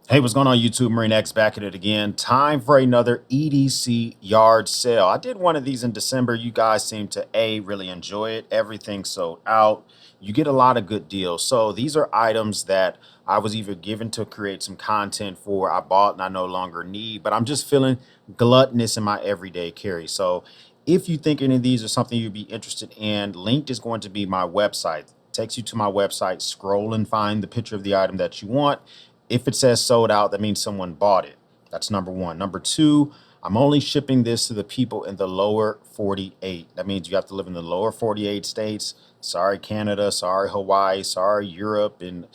Hey, what's going on YouTube? Marine X back at it again. Time for another EDC yard sale. I did one of these in December. You guys seem to really enjoy it. Everything sold out. You get a lot of good deals. So these are items that I was either given to create some content for, I bought and I no longer need, but I'm just feeling gluttonous in my everyday carry. So if you think any of these are something you'd be interested in, linked is going to be my website. Takes you to my website. Scroll and find the picture of the item that you want. If it says sold out, that means someone bought it. That's number one. Number two, I'm only shipping this to the people in the lower 48. That means you have to live in the lower 48 states. Sorry, Canada. Sorry, Hawaii. Sorry, Europe and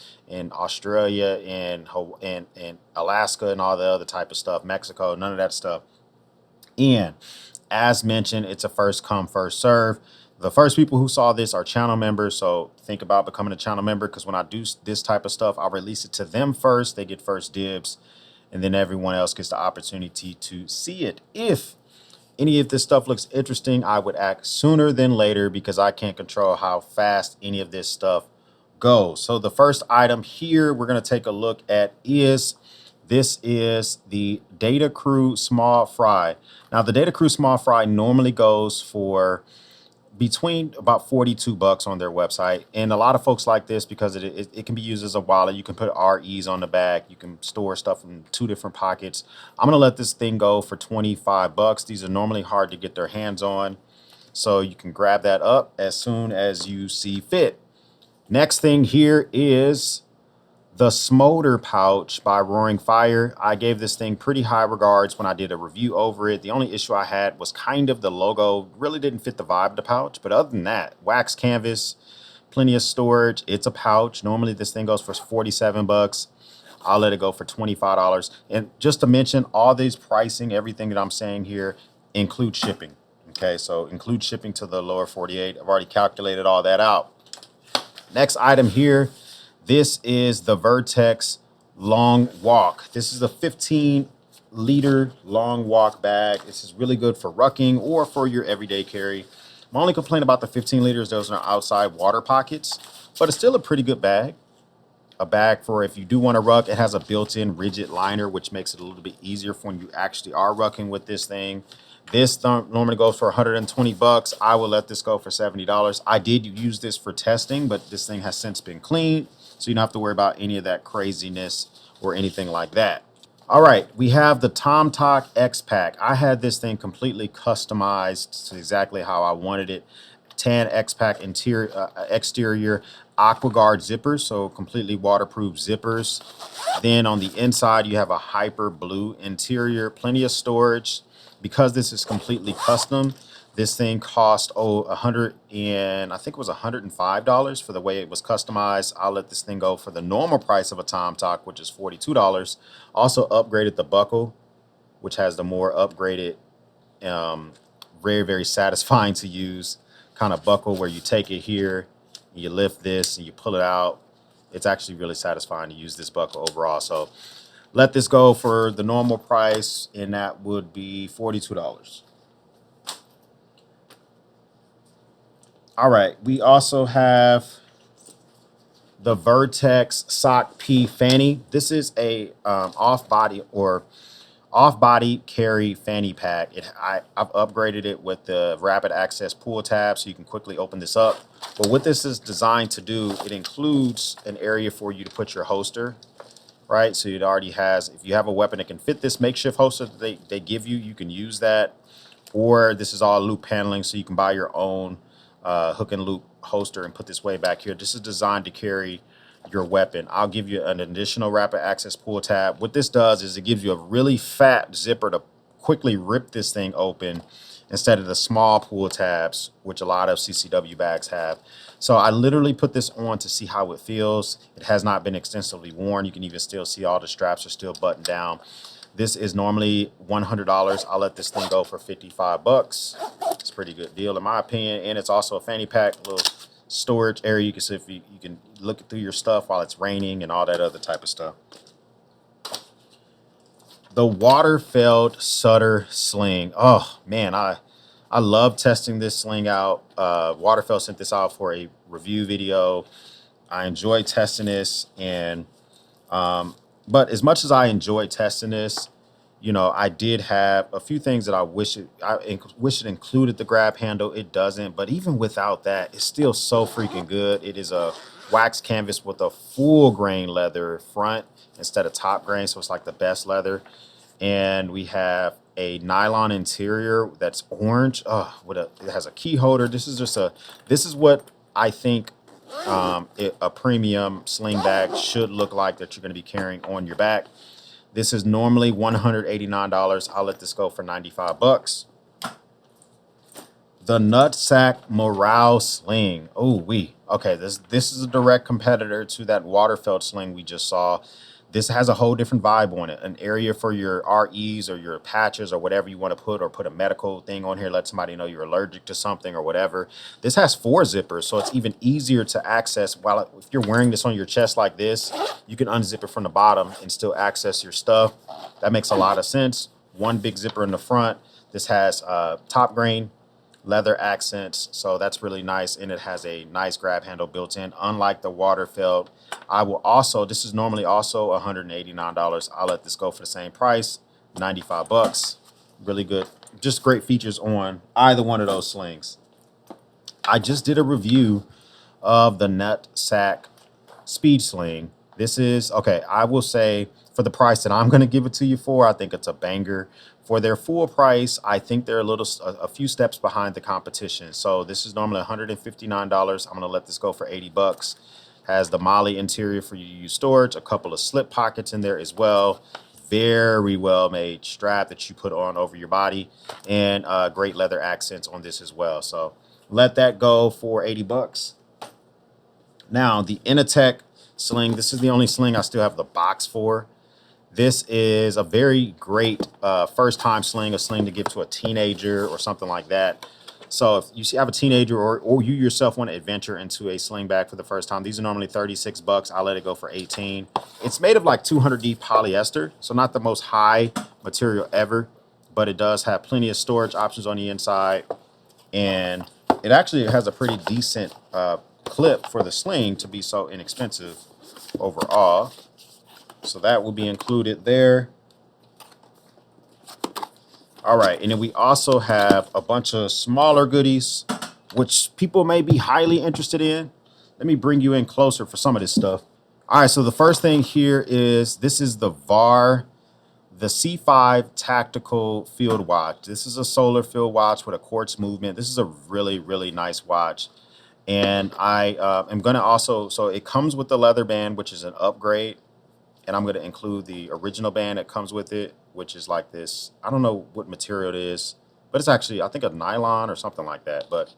Australia and Alaska and all the other type of stuff. Mexico, none of that stuff. And as mentioned, it's a first come, first serve. The first people who saw this are channel members. So think about becoming a channel member, because when I do this type of stuff, I'll release it to them first. They get first dibs, and then everyone else gets the opportunity to see it. If any of this stuff looks interesting, I would act sooner than later, because I can't control how fast any of this stuff goes. So the first item here we're going to take a look at is the Data Crew Small Fry. Now the Data Crew Small Fry normally goes for between about 42 bucks on their website, and a lot of folks like this because it can be used as a wallet. You can put REs on the back, you can store stuff in two different pockets. I'm gonna let this thing go for 25 bucks. These are normally hard to get their hands on, so you can grab that up as soon as you see fit. Next thing here is the Smolder pouch by Roaring Fire. I gave this thing pretty high regards when I did a review over it. The only issue I had was kind of the logo really didn't fit the vibe of the pouch. But other than that, wax canvas, plenty of storage. It's a pouch. Normally this thing goes for 47 bucks. I'll let it go for $25. And just to mention, all these pricing, everything that I'm saying here includes shipping. Okay, so include shipping to the lower 48. I've already calculated all that out. Next item here, this is the Vertex Long Walk. This is a 15-liter long walk bag. This is really good for rucking or for your everyday carry. My only complaint about the 15 liters, those are outside water pockets, but it's still a pretty good bag. A bag for if you do want to ruck. It has a built-in rigid liner, which makes it a little bit easier for when you actually are rucking with this thing. This normally goes for 120 bucks. I will let this go for $70. I did use this for testing, but this thing has since been cleaned, so you don't have to worry about any of that craziness or anything like that. All right, we have the Tom Talk X Pack. I had this thing completely customized to exactly how I wanted it. Tan X Pack interior, exterior, AquaGuard zippers, so completely waterproof zippers. Then on the inside, you have a hyper blue interior, plenty of storage. Because this is completely custom, this thing cost I think it was $105 for the way it was customized. I'll let this thing go for the normal price of a Tom Talk, which is $42. Also upgraded the buckle, which has the more upgraded, very, very satisfying to use kind of buckle where you take it here, you lift this and you pull it out. It's actually really satisfying to use this buckle overall. So let this go for the normal price, and that would be $42. All right, we also have the Vertex Sock P Fanny. This is a off-body carry fanny pack. I've upgraded it with the rapid access pull tab, so you can quickly open this up. But what this is designed to do, it includes an area for you to put your holster. Right, so it already has, if you have a weapon that can fit this makeshift holster that they give you, you can use that. Or this is all loop paneling, so you can buy your own hook and loop holster and put this way back here. This is designed to carry your weapon. I'll give you an additional rapid access pull tab. What this does is it gives you a really fat zipper to quickly rip this thing open, instead of the small pull tabs, which a lot of CCW bags have. So I literally put this on to see how it feels. It has not been extensively worn. You can even still see all the straps are still buttoned down. This is normally $100. I'll let this thing go for 55 bucks. It's a pretty good deal in my opinion. And it's also a fanny pack, a little storage area. You can see if you can look through your stuff while it's raining and all that other type of stuff. The Waterfeld Sutter Sling. Oh man, I love testing this sling out. Waterfeld sent this out for a review video. I enjoy testing this, and But as much as I enjoy testing this, you know, I did have a few things that wish it included the grab handle. It doesn't, but even without that, it's still so freaking good. It is a wax canvas with a full grain leather front instead of top grain, so it's like the best leather. And we have a nylon interior that's orange. It has a key holder. This is what I think a premium sling bag should look like that you're going to be carrying on your back. This is normally $189. I'll let this go for 95 bucks. The Nutsack Morale Sling. Okay. This is a direct competitor to that water-felt sling we just saw. This has a whole different vibe on it. An area for your REs or your patches or whatever you want to put, or put a medical thing on here. Let somebody know you're allergic to something or whatever. This has 4 zippers, so it's even easier to access. If you're wearing this on your chest like this, you can unzip it from the bottom and still access your stuff. That makes a lot of sense. 1 big zipper in the front. This has top grain leather accents, so that's really nice, and it has a nice grab handle built in, unlike the water felt. This is normally also $189. I'll let this go for the same price, 95 bucks. Really good, just great features on either one of those slings. I just did a review of the Nutsack Speed Sling. This is okay. I will say, for the price that I'm going to give it to you for, I think it's a banger. For their full price, I think they're a few steps behind the competition. So this is normally $159. I'm going to let this go for 80 bucks. Has the Molly interior for you to use storage, a couple of slip pockets in there as well. Very well made strap that you put on over your body, and great leather accents on this as well. So let that go for 80 bucks. Now, the Initech sling. This is the only sling I still have the box for. This is a very great first-time sling, a sling to give to a teenager or something like that. So if you have a teenager or you yourself want to adventure into a sling bag for the first time, these are normally 36 bucks. I'll let it go for 18. It's made of like 200D polyester, so not the most high material ever, but it does have plenty of storage options on the inside. And it actually has a pretty decent clip for the sling to be so inexpensive overall. So that will be included there. All right, and then we also have a bunch of smaller goodies, which people may be highly interested in. Let me bring you in closer for some of this stuff. All right, so the first thing here is, this is the VAR, the C5 Tactical Field Watch. This is a solar field watch with a quartz movement. This is a really, really nice watch. And I am going to also, so it comes with the leather band, which is an upgrade. And I'm going to include the original band that comes with it, which is like this. I don't know what material it is, but it's actually, I think, a nylon or something like that. But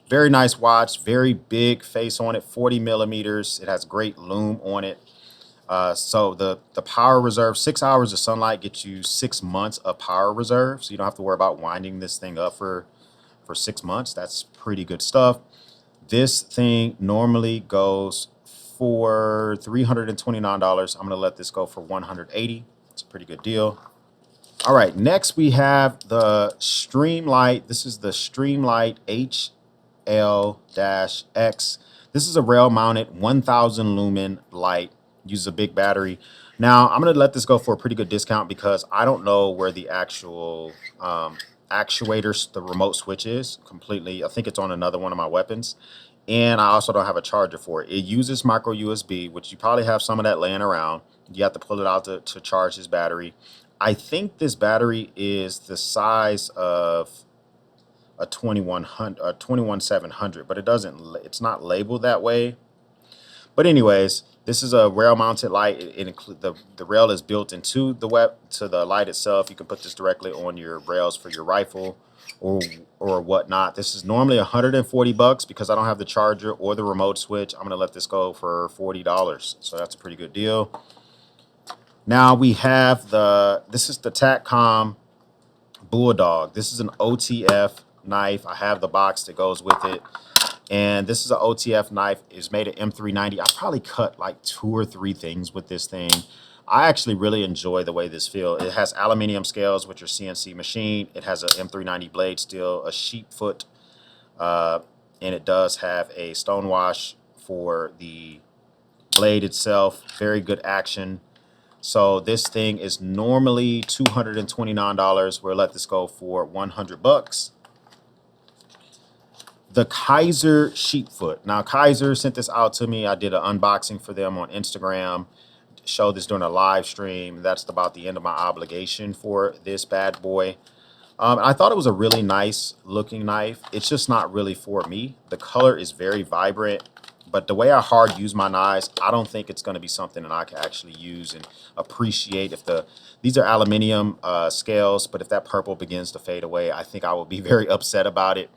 very nice watch, very big face on it, 40 millimeters. It has great lume on it. So the power reserve, 6 hours of sunlight gets you 6 months of power reserve. So you don't have to worry about winding this thing up for 6 months. That's pretty good stuff. This thing normally goes for $329. I'm going to let this go for $180. It's a pretty good deal. All right, next we have the Streamlight. This is the Streamlight HL-X. This is a rail-mounted 1,000 lumen light. Uses a big battery. Now, I'm going to let this go for a pretty good discount because I don't know where the actual actuators, the remote switch is completely. I think it's on another one of my weapons. And I also don't have a charger for it. It uses micro USB, which you probably have some of that laying around. You have to pull it out to charge this battery. I think this battery is the size of a 21700, but it's not labeled that way. But anyways, this is a rail mounted light. The rail is built into the light itself. You can put this directly on your rails for your rifle or whatnot. This is normally 140 bucks because I don't have the charger or the remote switch. I'm going to let this go for $40. So that's a pretty good deal. Now we have this is the TACCOM Bulldog. This is an OTF knife. I have the box that goes with it. And this is an OTF knife. It's made of M390. I probably cut like 2 or 3 things with this thing. I actually really enjoy the way this feels. It has aluminum scales, which are CNC machine. It has an M390 blade steel, a sheep foot, and it does have a stonewash for the blade itself. Very good action. So this thing is normally $229. We'll let this go for 100 bucks. The Kaiser Sheepfoot. Now, Kaiser sent this out to me. I did an unboxing for them on Instagram. Showed this during a live stream. That's about the end of my obligation for this bad boy. I thought it was a really nice looking knife. It's just not really for me. The color is very vibrant, but the way I hard use my knives, I don't think it's going to be something that I can actually use and appreciate. These are aluminum scales, but if that purple begins to fade away, I think I will be very upset about it.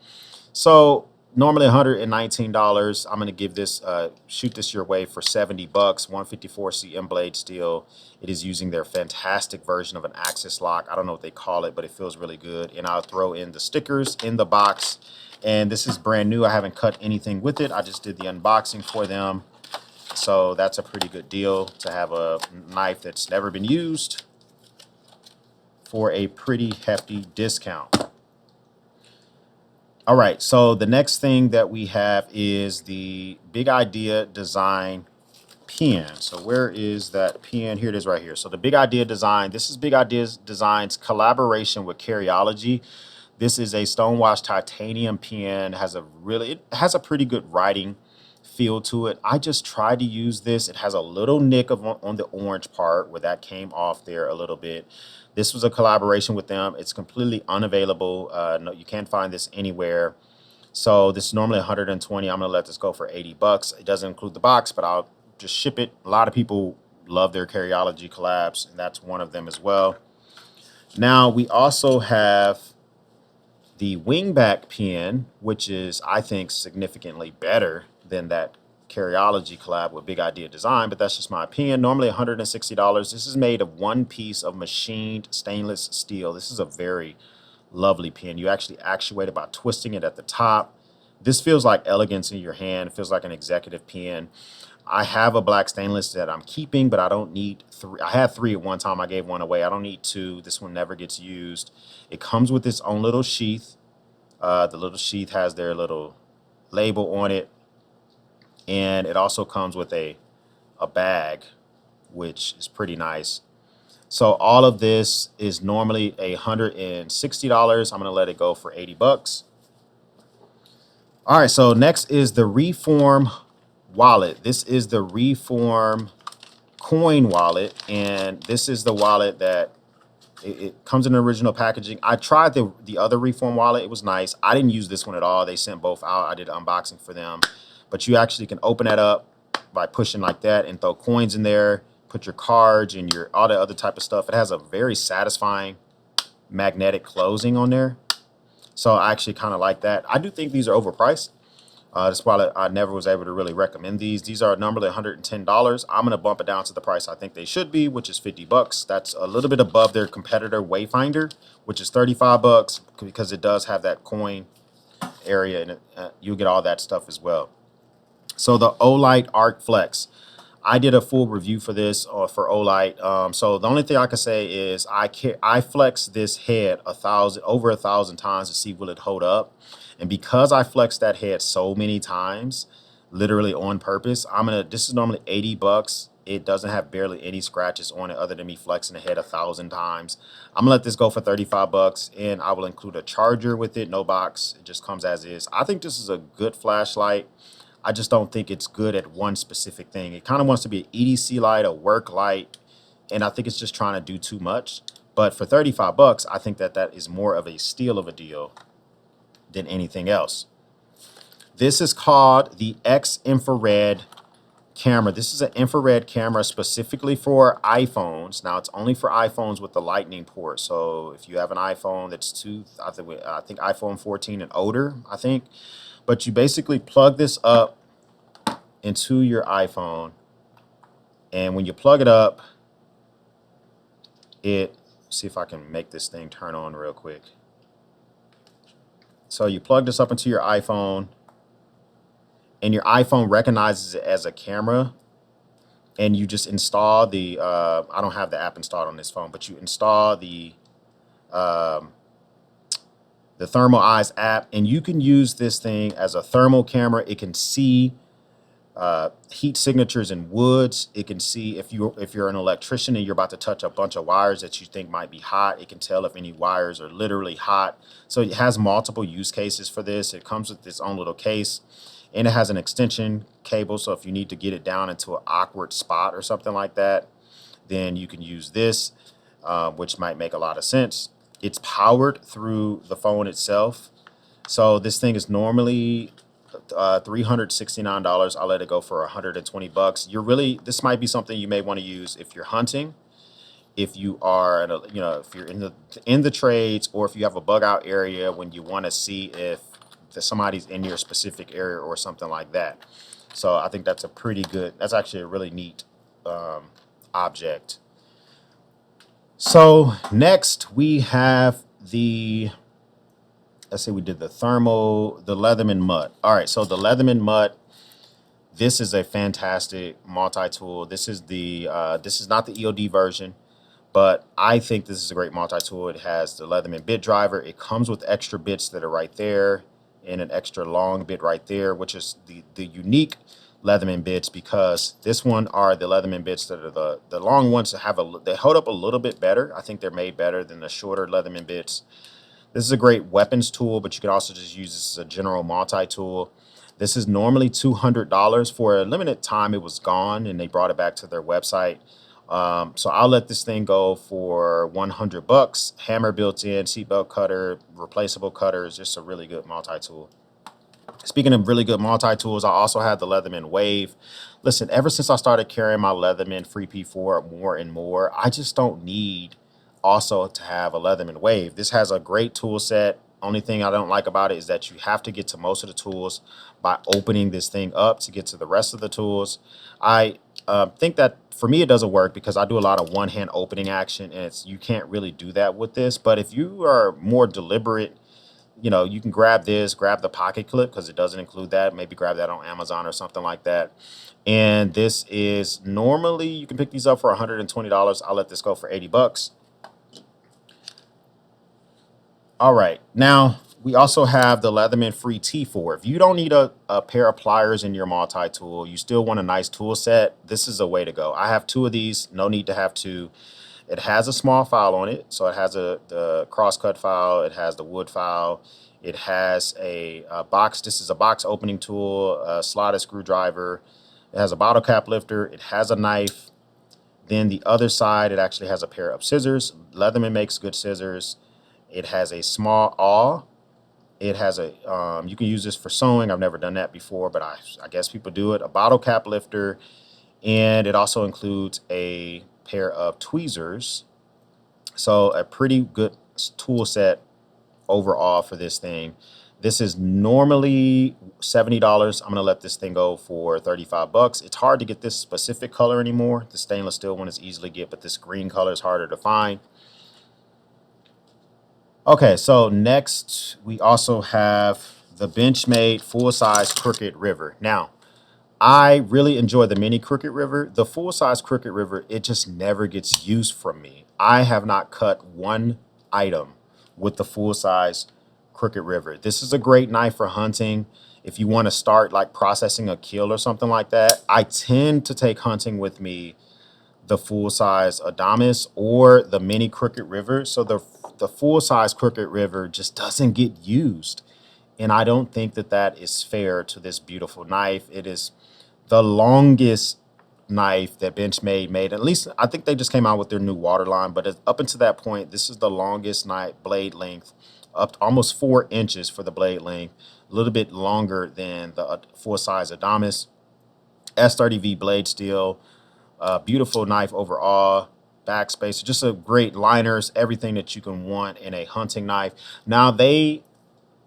So normally $119. I'm going to give this, shoot this your way for 70 bucks, 154 cm blade steel. It is using their fantastic version of an axis lock. I don't know what they call it, but it feels really good. And I'll throw in the stickers in the box. And this is brand new. I haven't cut anything with it. I just did the unboxing for them. So that's a pretty good deal to have a knife that's never been used for a pretty hefty discount. All right, so the next thing that we have is the Big Idea Design pen. So where is that pen? Here it is right here. So the Big Idea Design, this is Big Idea Design's collaboration with Carryology. This is a stonewashed titanium pen. It has a pretty good writing feel to it. I just tried to use this. It has a little nick on the orange part where that came off there a little bit. This was a collaboration with them. It's completely unavailable. No, you can't find this anywhere. So this is normally 120. I'm gonna let this go for 80 bucks. It doesn't include the box, but I'll just ship it. A lot of people love their Carryology collabs, and that's one of them as well. Now we also have the wingback pen, which is, I think, significantly better than that Carryology collab with Big Idea Design, but that's just my opinion. Normally $160. This is made of one piece of machined stainless steel. This is a very lovely pen. You actually actuate it by twisting it at the top. This feels like elegance in your hand. It feels like an executive pen. I have a black stainless that I'm keeping, but I don't need three. I had three at one time. I gave one away. I don't need two. This one never gets used. It comes with its own little sheath. The little sheath has their little label on it. And it also comes with a bag, which is pretty nice. So all of this is normally $160. I'm going to let it go for 80 bucks. All right, so next is the Reform wallet. This is the Reform coin wallet, and this is the wallet that it comes in original packaging. I tried the other Reform wallet. It was nice. I didn't use this one at all. They sent both out. I did an unboxing for them. But you actually can open that up by pushing like that and throw coins in there, put your cards and all the other type of stuff. It has a very satisfying magnetic closing on there. So I actually kind of like that. I do think these are overpriced. That's why I never was able to really recommend these. These are normally $110. I'm going to bump it down to the price I think they should be, which is 50 bucks. That's a little bit above their competitor Wayfinder, which is 35 bucks because it does have that coin area and you'll get all that stuff as well. So the Olight Arc Flex. I did a full review for this for Olight. So the only thing I can say is I flexed this head over 1,000 times to see will it hold up. And because I flexed that head so many times, literally on purpose, this is normally 80 bucks. It doesn't have barely any scratches on it other than me flexing the head 1,000 times. I'm gonna let this go for 35 bucks and I will include a charger with it, no box. It just comes as is. I think this is a good flashlight. I just don't think it's good at one specific thing. It kind of wants to be an EDC light, a work light, and I think it's just trying to do too much. But for 35 bucks, I think that is more of a steal of a deal than anything else. This is called the X infrared camera. This is an infrared camera specifically for iPhones. Now it's only for iPhones with the lightning port. So if you have an iPhone that's I think iPhone 14 and older, I think. But you basically plug this up into your iPhone. And when you plug it up, see if I can make this thing turn on real quick. So you plug this up into your iPhone and your iPhone recognizes it as a camera. And you just install I don't have the app installed on this phone, but you install the Thermal Eyes app, and you can use this thing as a thermal camera. It can see heat signatures in woods. It can see if you're an electrician and you're about to touch a bunch of wires that you think might be hot. It can tell if any wires are literally hot. So it has multiple use cases for this. It comes with its own little case, and it has an extension cable. So if you need to get it down into an awkward spot or something like that, then you can use this, which might make a lot of sense. It's powered through the phone itself. So this thing is normally $369. I'll let it go for 120 bucks. This might be something you may want to use if you're hunting, if you are, if you're in the trades, or if you have a bug out area when you want to see if somebody's in your specific area or something like that. So I think that's that's actually a really neat object. So next we have let's say we did the Leatherman Mutt. All right, so the Leatherman Mutt, this is a fantastic multi-tool. This is not the EOD version, but I think this is a great multi-tool. It has the Leatherman bit driver. It comes with extra bits that are right there and an extra long bit right there, which is the unique Leatherman bits, because this one are the Leatherman bits that are the long ones that they hold up a little bit better. I think they're made better than the shorter Leatherman bits. This is a great weapons tool, but you can also just use this as a general multi-tool. This is normally $200. For a limited time, it was gone, and they brought it back to their website. So I'll let this thing go for 100 bucks. Hammer built in, seatbelt cutter, replaceable cutters, just a really good multi-tool. Speaking of really good multi-tools, I also have the Leatherman Wave. Listen, ever since I started carrying my Leatherman Free P4 more and more, I just don't need also to have a Leatherman Wave. This has a great tool set. Only thing I don't like about it is that you have to get to most of the tools by opening this thing up to get to the rest of the tools. I think that for me it doesn't work because I do a lot of one-hand opening action, and you can't really do that with this. But if you are more deliberate, you can grab the pocket clip, because it doesn't include that. Maybe grab that on Amazon or something like that. And this is normally, you can pick these up for $120. I'll let this go for 80 bucks. All right, now we also have the Leatherman Free T4. If you don't need a pair of pliers in your multi-tool, you still want a nice tool set, this is a way to go. I have two of these, no need to have two. It has a small file on it, so it has the crosscut file, it has the wood file, it has a box. This is a box opening tool, a slotted screwdriver. It has a bottle cap lifter, it has a knife. Then the other side, it actually has a pair of scissors. Leatherman makes good scissors. It has a small awl. It has you can use this for sewing. I've never done that before, but I guess people do it. A bottle cap lifter, and it also includes a pair of tweezers. So a pretty good tool set overall for this thing. This is normally $70. I'm gonna let this thing go for 35 bucks. It's hard to get this specific color anymore. The stainless steel one is easily get, but this green color is harder to find. Okay, so next we also have the Benchmade full-size Crooked River. Now, I really enjoy the mini Crooked River. The full-size Crooked River, it just never gets used from me. I have not cut one item with the full-size Crooked River. This is a great knife for hunting. If you want to start like processing a kill or something like that, I tend to take hunting with me the full-size Adamas or the mini Crooked River. So the full-size Crooked River just doesn't get used. And I don't think that is fair to this beautiful knife. It is the longest knife that Benchmade made. At least I think they just came out with their new water line, but up until that point, this is the longest knife blade length, up to almost 4 inches for the blade length, a little bit longer than the full-size Adamas. S30V blade steel, beautiful knife overall. Backspacer, just a great liners, everything that you can want in a hunting knife. Now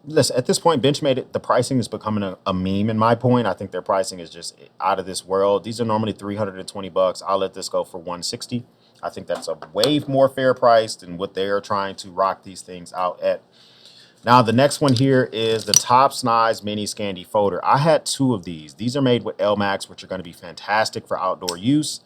listen, at this point, Benchmade, the pricing is becoming a meme in my point. I think their pricing is just out of this world. These are normally 320 bucks. I'll let this go for 160. I think that's a way more fair price than what they're trying to rock these things out at. Now, the next one here is the Top Snize Mini Scandi Folder. I had two of these. These are made with LMAX, which are going to be fantastic for outdoor use.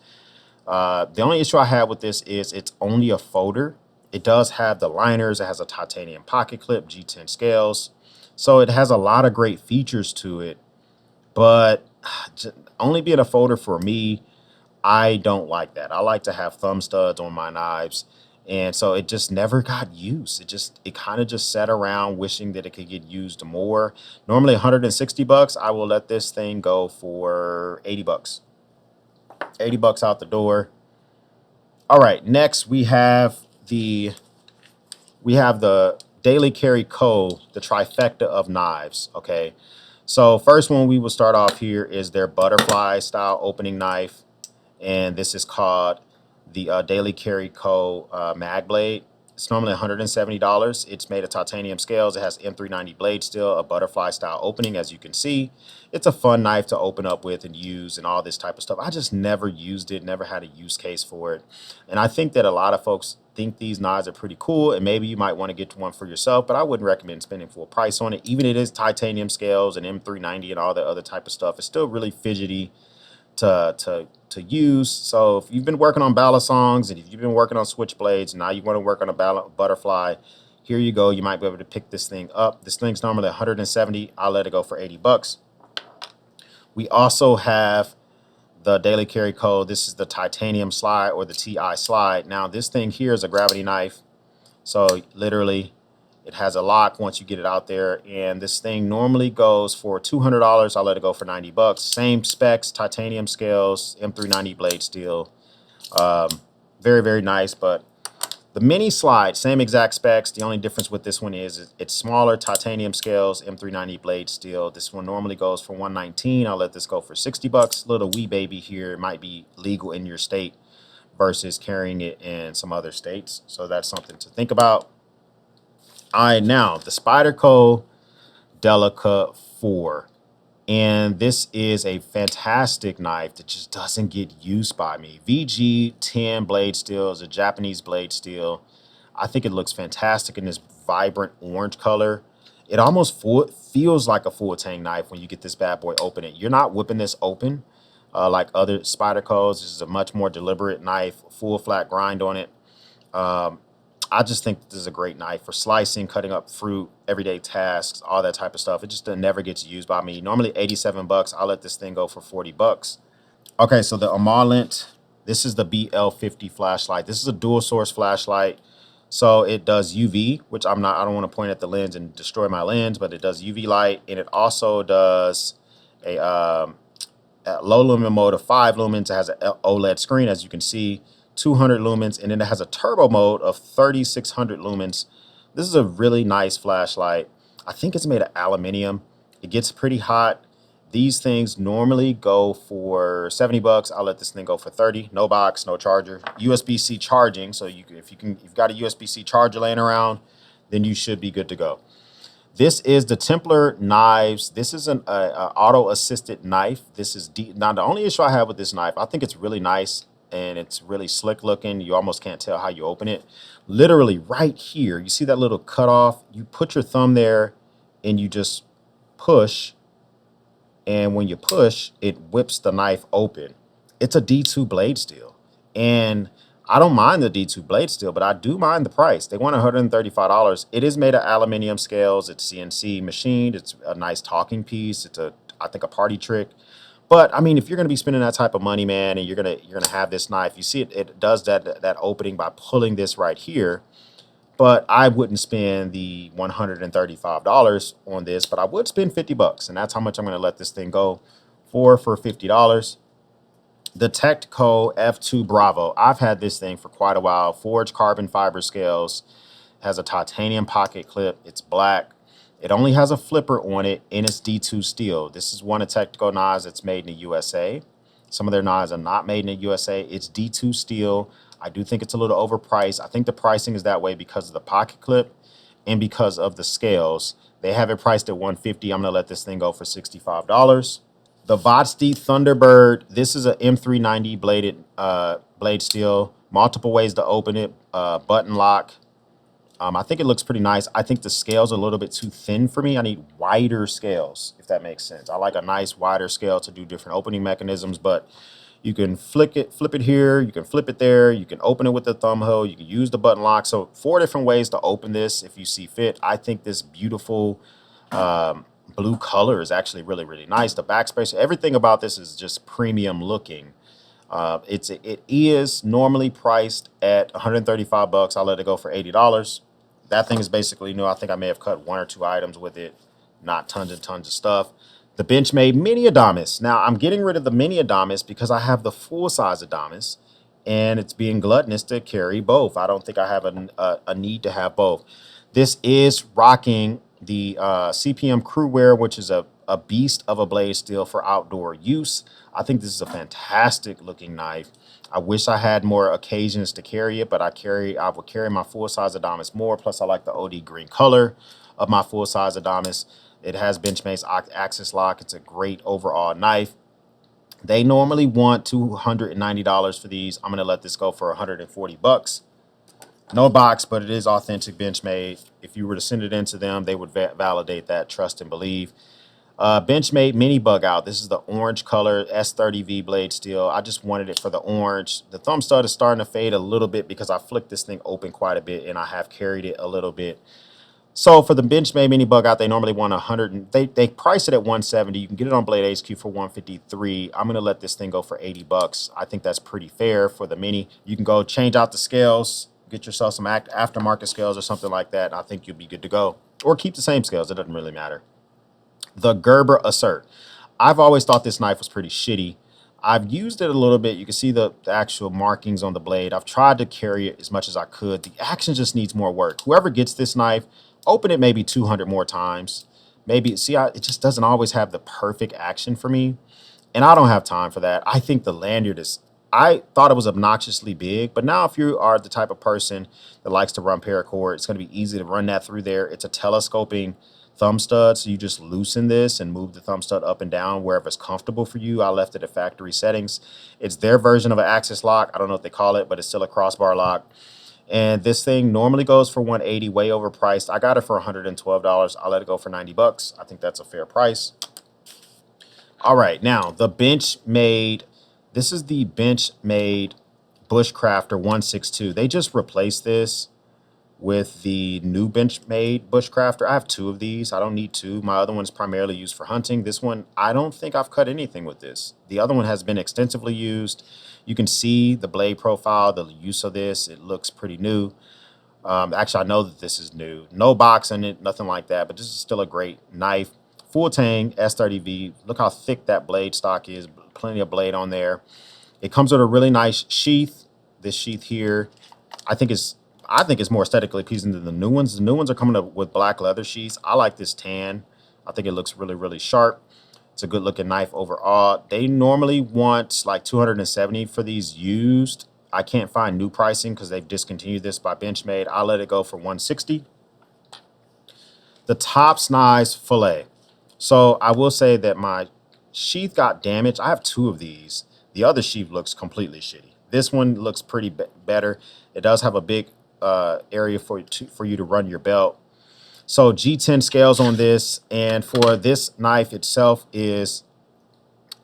The only issue I have with this is it's only a folder. It does have the liners. It has a titanium pocket clip, G10 scales. So it has a lot of great features to it. But only being a folder for me, I don't like that. I like to have thumb studs on my knives. And so it just never got used. It kind of just sat around wishing that it could get used more. Normally 160 bucks, I will let this thing go for 80 bucks. 80 bucks out the door. All right, next we have the Daily Carry Co., the trifecta of knives, okay? So first one we will start off here is their butterfly style opening knife. And this is called the Daily Carry Co. Mag Blade. It's normally $170. It's made of titanium scales. It has M390 blade steel, a butterfly style opening, as you can see. It's a fun knife to open up with and use and all this type of stuff. I just never used it, never had a use case for it. And I think that a lot of folks think these knives are pretty cool, and maybe you might want to get one for yourself, but I wouldn't recommend spending full price on it. Even if it is titanium scales and M390 and all the other type of stuff, it's still really fidgety to use. So if you've been working on balisongs and if you've been working on switchblades, now you want to work on a butterfly, here you go. You might be able to pick this thing up. This thing's normally 170. I'll let it go for 80 bucks. We also have the Daily Carry Co. This is the titanium slide or the TI slide. Now this thing here is a gravity knife. So literally it has a lock once you get it out there, and this thing normally goes for $200. I'll let it go for 90 bucks. Same specs, titanium scales, M390 blade steel. Very, very nice, but the mini slide, same exact specs. The only difference with this one is it's smaller, titanium scales, M390 blade steel. This one normally goes for $119. I'll let this go for 60 bucks. Little wee baby here. It might be legal in your state versus carrying it in some other states. So that's something to think about. All right, now the Spyderco Delica 4. And this is a fantastic knife that just doesn't get used by me. VG10 blade steel is a Japanese blade steel. I think it looks fantastic in this vibrant orange color. It almost feels like a full tang knife when you get this bad boy open it. You're not whipping this open like other Spydercos. This is a much more deliberate knife, full flat grind on it. I just think this is a great knife for slicing, cutting up fruit, everyday tasks, all that type of stuff. It just never gets used by me. Normally 87 bucks. I'll let this thing go for 40 bucks. Okay, so the Amarlant, this is the BL50 flashlight. This is a dual source flashlight. So it does UV, which I don't want to point at the lens and destroy my lens, but it does UV light, and it also does a low lumen mode of 5 lumens. It has an OLED screen, as you can see. 200 lumens, and then it has a turbo mode of 3600 lumens. This is a really nice flashlight. I think it's made of aluminum. It gets pretty hot. These things normally go for 70 bucks. I'll let this thing go for 30. No box, no charger. USB-C charging, so if you've got a USB-C charger laying around, then you should be good to go. This is the Templar knives. This is an auto-assisted knife. This is now the only issue I have with this knife, I think it's really nice and it's really slick looking. You almost can't tell how you open it. Literally right here, you see that little cutoff? You put your thumb there and you just push. And when you push, it whips the knife open. It's a D2 blade steel. And I don't mind the D2 blade steel, but I do mind the price. They want $135. It is made of aluminum scales. It's CNC machined. It's a nice talking piece. It's I think a party trick. But I mean, if you're going to be spending that type of money, man, and you're gonna have this knife, you see it does that opening by pulling this right here. But I wouldn't spend the $135 on this, but I would spend 50 bucks, and that's how much I'm going to let this thing go for $50. The Tecco F2 Bravo. I've had this thing for quite a while. Forged carbon fiber scales. Has a titanium pocket clip. It's black. It only has a flipper on it, and it's D2 steel. This is one of Tecco knives that's made in the USA. Some of their knives are not made in the USA. It's D2 steel. I do think it's a little overpriced. I think the pricing is that way because of the pocket clip and because of the scales. They have it priced at $150. I'm going to let this thing go for $65. The Vodsty Thunderbird. This is a M390 blade steel. Multiple ways to open it. Button lock. I think it looks pretty nice. I think the scales are a little bit too thin for me. I need wider scales, if that makes sense. I like a nice wider scale to do different opening mechanisms, but you can flip it here, you can flip it there, you can open it with the thumb hole, you can use the button lock. So 4 different ways to open this if you see fit. I think this beautiful blue color is actually really, really nice. The backspacer, everything about this is just premium looking. It is normally priced at 135 bucks. I'll let it go for $80. That thing is basically new. I think I may have cut one or two items with it, not tons and tons of stuff. The Benchmade Mini Adamas. Now I'm getting rid of the Mini Adamas because I have the full size Adamas, and it's being gluttonous to carry both. I don't think I have a need to have both. This is rocking the CPM Crew Wear, which is a beast of a blade steel for outdoor use. I think this is a fantastic looking knife. I wish I had more occasions to carry it, but I would carry my full size Adamas more. Plus, I like the OD green color of my full size Adamas. It has Benchmade's axis lock. It's a great overall knife. They normally want $290 for these. I'm gonna let this go for 140 bucks. No box, but it is authentic Benchmade. If you were to send it in to them, they would validate that, trust and believe. Benchmade Mini Bug Out. This is the orange color S30V blade steel. I just wanted it for the orange. The thumb stud is starting to fade a little bit because I flicked this thing open quite a bit and I have carried it a little bit. So for the Benchmade Mini Bug Out, they normally want 100. They price it at 170. You can get it on Blade HQ for 153. I'm gonna let this thing go for 80 bucks. I think that's pretty fair for the Mini. You can go change out the scales, get yourself some aftermarket scales or something like that. I think you'll be good to go. Or keep the same scales. It doesn't really matter. The Gerber Assert. I've always thought this knife was pretty shitty. I've used it a little bit. You can see the actual markings on the blade. I've tried to carry it as much as I could. The action just needs more work. Whoever gets this knife, open it maybe 200 more times. Maybe, see, it just doesn't always have the perfect action for me. And I don't have time for that. I think the lanyard is, I thought it was obnoxiously big, but now if you are the type of person that likes to run paracord, it's going to be easy to run that through there. It's a telescoping thumb stud, so you just loosen this and move the thumb stud up and down wherever it's comfortable for you. I left it at factory settings. It's their version of an axis lock. I don't know what they call it, but it's still a crossbar lock. And this thing normally goes for 180, way overpriced. I got it for $112. I'll let it go for 90 bucks. I think that's a fair price. All right, now the Benchmade. This is the Benchmade Bushcrafter 162. They just replaced this with the new Benchmade Bushcrafter. I have two of these. I don't need two. My other one is primarily used for hunting. This one, I don't think I've cut anything with this. The other one has been extensively used. You can see the blade profile, the use of this. It looks pretty new. Actually, I know that this is new. No box in it, nothing like that, but this is still a great knife. Full tang S30V. Look how thick that blade stock is. Plenty of blade on there. It comes with a really nice sheath. This sheath here, I think it's more aesthetically pleasing than the new ones. The new ones are coming up with black leather sheaths. I like this tan. I think it looks really, really sharp. It's a good looking knife overall. They normally want like 270 for these used. I can't find new pricing because they've discontinued this by Benchmade. I'll let it go for 160. The Tops Knives Fillet. So I will say that my sheath got damaged. I have two of these. The other sheath looks completely shitty. This one looks pretty better. It does have a big area for you to run your belt. So G10 scales on this, and for this knife itself is,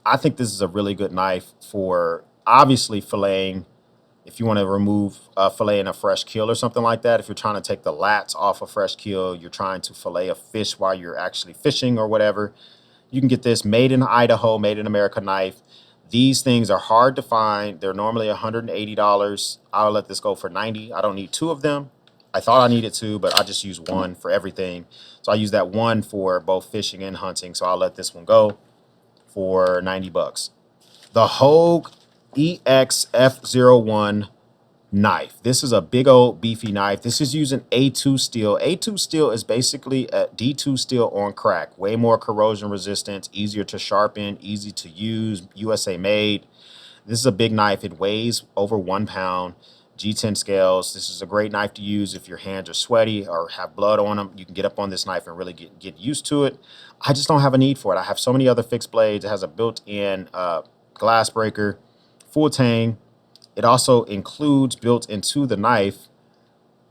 I think this is a really good knife for obviously filleting. If you want to remove fillet in a fresh kill or something like that, if you're trying to take the lats off a fresh kill, you're trying to fillet a fish while you're actually fishing or whatever, you can get this made in Idaho, made in America knife. These things are hard to find. They're normally $180. I'll let this go for 90. I don't need two of them. I thought I needed two, but I just use one for everything. So I use that one for both fishing and hunting. So I'll let this one go for 90 bucks. The Hogue EX-F01 knife. This is a big old beefy knife. This is using A2 steel. A2 steel is basically a D2 steel on crack. Way more corrosion resistance, easier to sharpen, easy to use, USA made. This is a big knife. It weighs over 1 pound. G10 scales. This is a great knife to use if your hands are sweaty or have blood on them. You can get up on this knife and really get used to it. I just don't have a need for it. I have so many other fixed blades. It has a built-in glass breaker, full tang. It also includes built into the knife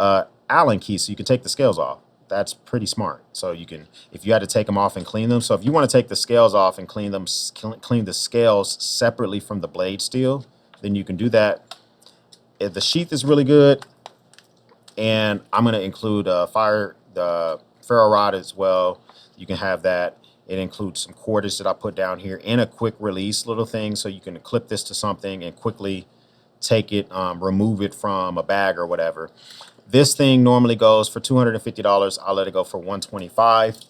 Allen key, so you can take the scales off. That's pretty smart. So you can, if you had to take them off and clean them. So if you want to take the scales off and clean them, clean the scales separately from the blade steel, then you can do that. The sheath is really good, and I'm going to include the ferro rod as well. You can have that. It includes some quarters that I put down here and a quick release little thing so you can clip this to something and quickly take it, remove it from a bag or whatever. This thing normally goes for $250. I'll let it go for $125.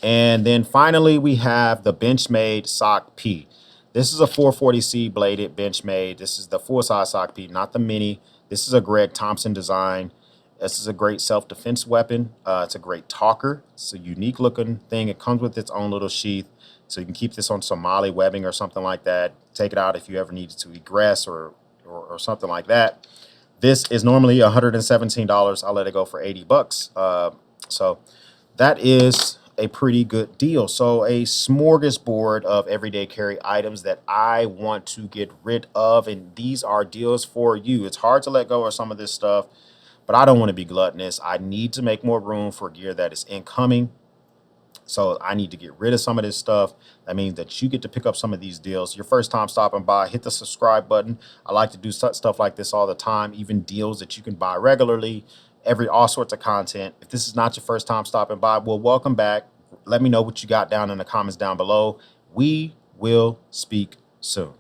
And then finally, we have the Benchmade Sock P. This is a 440C bladed Benchmade. This is the full-size Sock P, not the mini. This is a Greg Thompson design. This is a great self-defense weapon. It's a great talker. It's a unique looking thing. It comes with its own little sheath. So you can keep this on Somali webbing or something like that. Take it out if you ever needed to egress or something like that. This is normally $117. I'll let it go for 80 bucks. So that is a pretty good deal. So a smorgasbord of everyday carry items that I want to get rid of, and these are deals for you. It's hard to let go of some of this stuff, but I don't want to be gluttonous. I need to make more room for gear that is incoming. So I need to get rid of some of this stuff. That means that you get to pick up some of these deals. Your first time stopping by, hit the subscribe button. I like to do stuff like this all the time, even deals that you can buy regularly, all sorts of content. If this is not your first time stopping by, well, welcome back. Let me know what you got down in the comments down below. We will speak soon.